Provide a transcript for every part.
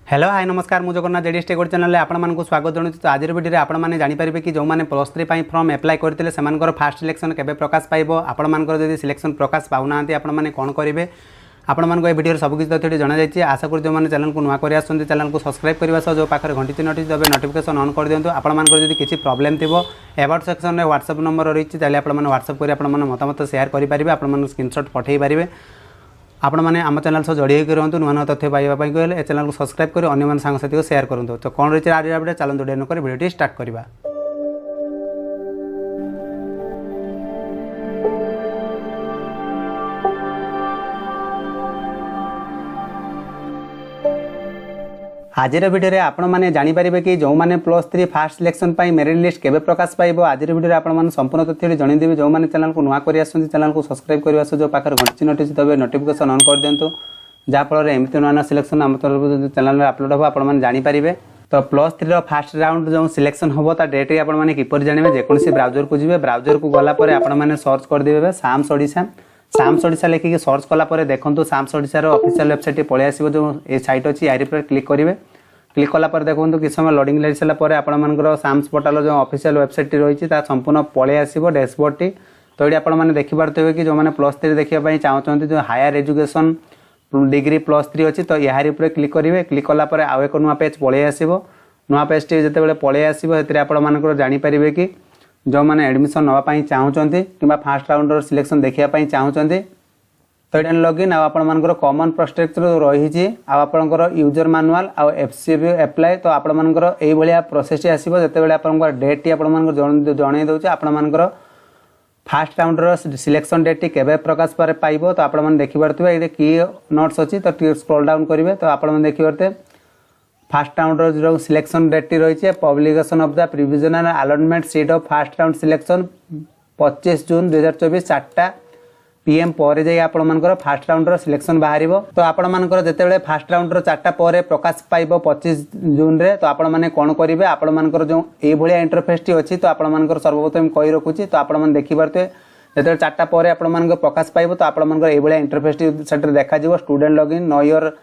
Hello hi नमस्कार मु Jagannath JDS take channel में आपको स्वागत जनाऊँ। तो आज वीडियो आपने जानीपारे कि जो मैंने +3 फॉर्म एप्लाई करते से फास्ट सिलेक्शन केबे प्रकाश पाइब आपंकर जब सिलेक्शन प्रकाश पाऊना आपने कौन करेंगे आपको वीडियो सबकि तथ्य जन जाइए। आशा करूँ जो मैंने चैनल को नुआ कर चैनल को सब्सक्राइब करने सह जो पाखे घंटी नोटिस देवे नोटिफिकेशन ऑन कर दिंतु। आपंकर जब किसी प्रॉब्लम थी एबाउट सेक्शन में व्हाट्सएप नंबर रही है आपने व्हाट्सएप कर मतामत शेयर करेंगे आप स्क्रीनशॉट पठे पारे। आपण मैंने आम चैनल सह जड़े रुँ नुआ नुआ तथ्य पाइबापी कहले चैनल को सब्सक्राइब कर अन्य सांगसाथी को शेयर करूँ। तो कौन रही आज वीडियो चलते डेर नक वीडियो स्टार्ट करवा। आज वीडियो आपण मैंने जानीपारे कि जो मैंने +3 फास्ट सिलेक्शन मेरिट लिस्ट केबे प्रकाश पाइब आज वीडियो आपण संपूर्ण तथ्य जनईदेवी। जो मैंने चैनल को नुआ कर चैनल को सब्सक्राइब करने जो पाखे घंटी नोटिस देवे नोटिफिकेशन ऑन कर दिंतु जहाँफल एमती नुआ नुआ सिलेक्शन आम तरफ चैनल में अपलोड हो आपने जानीपारे। तो +3 फास्ट राउंड जो सिलेक्शन हम डेट आपने किपर जानवे जेकोसी ब्राउजर को जी ब्राउजर को गलापर आपने सर्च करदे साम्स ओडिशा लिखिकी सर्च कलापर देखो साम्स ओडिशार ऑफिशियल वेबसाइट पलि आसो जो ये साइट अच्छी यार पर क्लिक करेंगे। क्लिक कलापर देखो किस समय लोडिंग लगी सारापर आपर साम्स पोर्टाल जो ऑफिशियल वेबसाइट रही है संपूर्ण पलि आसो डैशबोर्ड टी। तो ये आपने देखिपे कि जो मैंने +3 देखा चाहते जो हायर एजुकेशन डिग्री +3 अच्छी तो यार पर क्लिक करेंगे। क्लिक कलापर आउ एक नुआ पेज पलि आसो नुआ पेज टी जो पलि आसो आपंकर जानीपारे कि जो मैंने एडमिशन नापी चाहते कि फास्ट राउंडर सिलेक्शन देखापी चाहते तो ये लॉगिन आपर कॉमन प्रोस्ट्रक्चर रही आपंकर यूजर मैनुअल आउ एफसीबी एप्लाई। तो आपंकर ये प्रोसेस आसो जो आप डेट टी जन दूसरे आपंकर फास्ट राउंडर सिलेक्शन डेट टी केबे प्रकाश पर पाइब। तो आपने देखिपे ये की नोट्स अच्छी तो स्क्रॉल डाउन करेंगे तो आपने देखिपे फास्ट राउंडर जो सिलेक्शन डेट टी रही है publication of the provisional allotment seat of fast round selection 25 June 2024 4टा PM पर जाए आपंकर फास्ट राउंडर सिलेक्शन बाहर। तो आपंकर जिते फास्ट राउंडर 4टा पर प्रकाश पाइब 25 जून रे तो आपने कौन करेंगे आपंकर जो ये इंटरफेस टी अच्छी तो आपंकर सर्वप्रथम कही रखुच्छी। तो आपने देखिपे जो 4टा पर आप प्रकाश पाइब तो आपंकर ये इंटरफेस टी से देखा student login know your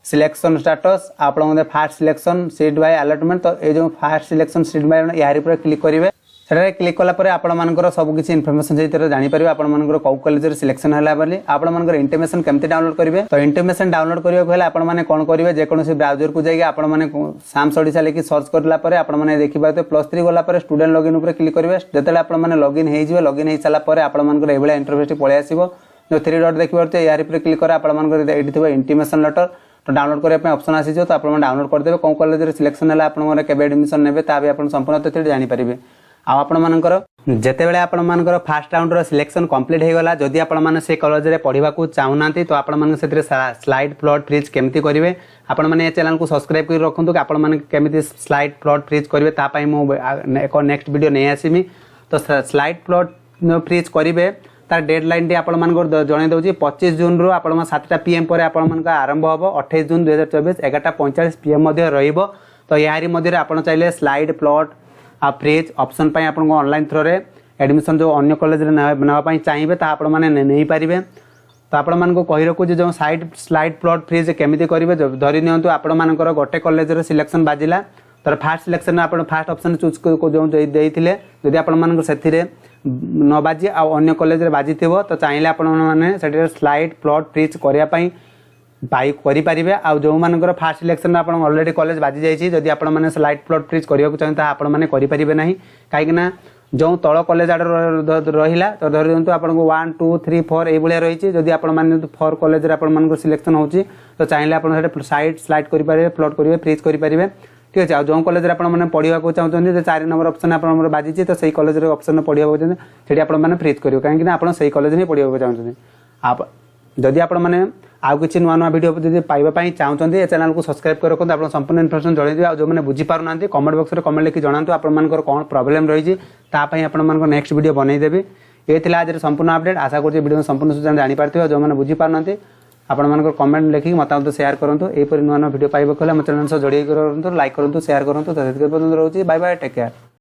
selection status आप fast selection seat by allotment. तो ये जो फास्ट सिलेक्शन सीट बाय यार पर क्लिक करेंगे से क्लिक कलापर आपर सबकि इनफर्मेशन सहित जानीपारे आपर कौ कॉलेज सिलेक्शन है बोली आपर इंटिमेशन केमती डाउनलोड करेंगे। तो इंटिमेशन डाउनलोड करने आपने कौन करेंगे जेकोसी ब्राउजर को जाइए आपने साम्स ओडिशा लिखि सर्च करापर आपने देखिए +3 गलापर स्टूडेंट लॉगिन पर क्लिक करेंगे जो आपने लॉगिन हो सारापर आपंकर ये इंटरफेस पलि आसो जो 3 डॉट देखिए यार पर क्लिक कर आपंकर इंटिमेशन लेटर तो डाउनलोड करने ऑप्शन आसी तो आप डाउनलोड करदे कौन कॉलेज सिलेक्शन है आपंकर केबे एडमिशन ने आप संपूर्ण तथ्य जानीपारे। आपणकर जितेबाला आपणकर फास्ट राउंडर सिलेक्शन कंप्लीट हो गला जदि आपण से कॉलेज में पढ़ा चाहूना तो आपण से स्लाइड प्लॉट फ्रीज केमती करेंगे आपने चैनल को सब्सक्राइब कर रखुद आपमि स्लाइड प्लॉट फ्रीज करेंगे तापाई एक नेक्स्ट वीडियो नहीं आसमी। तो स्लाइड प्लॉट फ्रीज करेंगे तार डेडलाइन टी आपको जन दूसरी 25 जून रू आप 7टा PM पर आप आरंभ हम 28 जून 2024 11:45 PM रही। तो यार मध्य आप चाहिए स्लाइड प्लॉट आ फ्रीज ऑप्शन पाई आपको ऑनलाइन थ्रो रे एडमिशन जो अन्य कॉलेज नापी चाहिए आपने नहीं पारे। तो आपको कही रखुच्छे जो स्लाइड प्लॉट फ्रीज केमी करेंगे धरी नियंतु आपंकर गोटे कॉलेज सिलेक्शन बाजिला तो फास्ट सिलेक्शन आप फास्ट ऑप्शन चूज जो देते जदि आपसे न बाजी आन्य कॉलेज बाजी थी तो चाहिए आपने स्लाइड प्लॉट फ्रीज करने करेंगे। आ जो मानकर फास्ट सिलेक्शन आप ऑलरेडी कॉलेज बाजी जाइए जदि आपने स्लाइड प्लॉट फ्रीज करने चाहते आपने करेंगे ना कहीं जो तल कॉलेज आड़ रहा तो धर दिंतु आपको 1 2 3 4 ये रही जदि आप 4 कॉलेज सिलेक्शन हो तो चाहिए आप साइड स्लाइड करेंगे प्लॉट करेंगे फ्रीज करेंगे ठीक अच्छे। जो कॉलेज आपने पढ़ा चाहते जो 4 नंबर ऑप्शन आप बाजी तो सही कॉलेज ऑप्शन पढ़ा चाहते आपने फ्रीज करेंगे कहीं आप सही कॉलेज ही पढ़ा चाहते आप जदि आपने आउ कि नुआ नुआ वीडियो जब पाइबापी चाहते चैनल को सब्सक्राइब कर रखते आप संपूर्ण इनफर्मेशन जन जो मैंने बुझीपार ना कमेंट बॉक्स में कमेंट लिखि जनातु आपंकर कौन प्रॉब्लम रही आपंकर नेक्स्ट वीडियो बनईदेवी। ये थी आज संपूर्ण अपडेट आशा करुँच वीडियो संपूर्ण सूचना जानीपारे जो मैंने बुझीपार ना आपंकर कमेंट लिखिक मतामत शेयर करूँ यहपरी नुआ नुआ वीडियो पाइबा कले चैनल सह जड़े करूँ लाइक करूँ शेयर करूँ। तो रोचे बाय बाय टेक केयर।